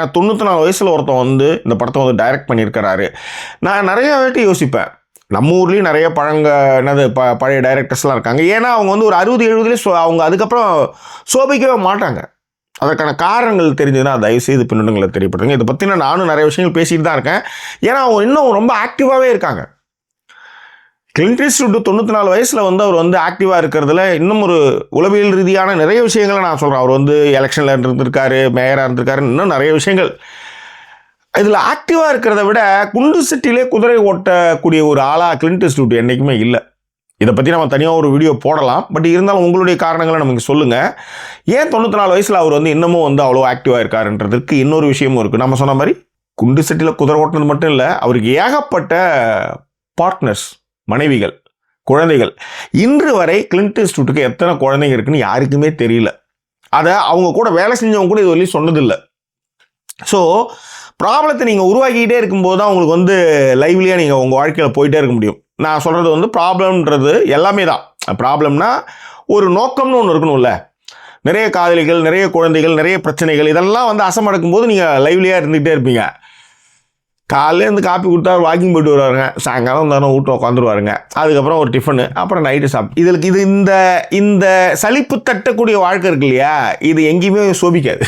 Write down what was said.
94 வயசில் ஒருத்தன் வந்து இந்த படத்தை வந்து டைரக்ட் பண்ணியிருக்கிறாரு. நான் நிறைய வாட்டி யோசிப்பேன், நம்ம ஊர்லேயும் நிறைய பழைய டைரக்டர்ஸ்லாம் இருக்காங்க. ஏன்னா அவங்க வந்து ஒரு 60-70 அவங்க அதுக்கப்புறம் சோபிக்கவே மாட்டாங்க. அதற்கான காரணங்கள் தெரிஞ்சதுன்னா தயவுசெய்து பின்னணிகளை தெரியப்படுத்துங்க. இதை பற்றின நானும் நிறைய விஷயங்கள் பேசிட்டு தான் இருக்கேன். ஏன்னா அவங்க இன்னும் ரொம்ப ஆக்டிவாகவே இருக்காங்க. கிளின்ட் ஈஸ்ட்வுட் 94 வயசில் வந்து அவர் வந்து ஆக்டிவாக இருக்கிறதுல இன்னும் ஒரு உளவியல் ரீதியான நிறைய விஷயங்களை நான் சொல்கிறேன். அவர் வந்து எலெக்ஷனில் இருந்திருக்காரு, மேயராக இருந்திருக்காரு, இன்னும் நிறைய விஷயங்கள். இதில் ஆக்டிவாக இருக்கிறத விட குண்டு சட்டிலே குதிரை ஓட்டக்கூடிய ஒரு ஆளாக கிளின்ட் ஈஸ்ட்வுட் என்றைக்குமே இல்லை. இதை பற்றி நம்ம தனியாக ஒரு வீடியோ போடலாம். பட் இருந்தாலும் உங்களுடைய காரணங்களை நமக்கு சொல்லுங்கள். ஏன் 94 வயசில் அவர் வந்து இன்னமும் வந்து அவ்வளோ ஆக்டிவாக இருக்காருன்றதுக்கு இன்னொரு விஷயமும் இருக்குது. நம்ம சொன்ன மாதிரி குண்டு சட்டியில் குதிரை ஓட்டுனது மட்டும் இல்லை, அவருக்கு ஏகப்பட்ட பார்ட்னர்ஸ், மனைவிகள், குழந்தைகள். இன்று வரை கிளின்ட் ஈஸ்ட்வுட்டுக்கு எத்தனை குழந்தைங்க இருக்குன்னு யாருக்குமே தெரியல. அதை அவங்க கூட வேலை செஞ்சவங்க கூட இது வரையும் சொன்னதில்லை. ஸோ ப்ராப்ளத்தை நீங்கள் உருவாக்கிக்கிட்டே இருக்கும்போது தான் உங்களுக்கு வந்து லைவ்லியாக நீங்கள் உங்கள் வாழ்க்கையில் போயிட்டே இருக்க முடியும். நான் சொல்கிறது வந்து ப்ராப்ளம்ன்றது எல்லாமே தான். ப்ராப்ளம்னா ஒரு நோக்கம்னு ஒன்று இருக்கணும்ல. நிறைய காதலிகள், நிறைய குழந்தைகள், நிறைய பிரச்சனைகள், இதெல்லாம் வந்து அசமடக்கும் போது நீங்கள் லைவ்லியாக இருந்துகிட்டே இருப்பீங்க. காலையிலேருந்து காப்பி கொடுத்தா வாக்கிங் போய்ட்டு வருவாருங்க, சாயங்காலம் வந்தாலும் வீட்டில் உட்காந்துருவாருங்க, அதுக்கப்புறம் ஒரு டிஃபனு, அப்புறம் நைட்டு இது இந்த சலிப்பு தட்டக்கூடிய வாழ்க்கை இருக்கு இல்லையா, இது எங்கேயுமே சோபிக்காது.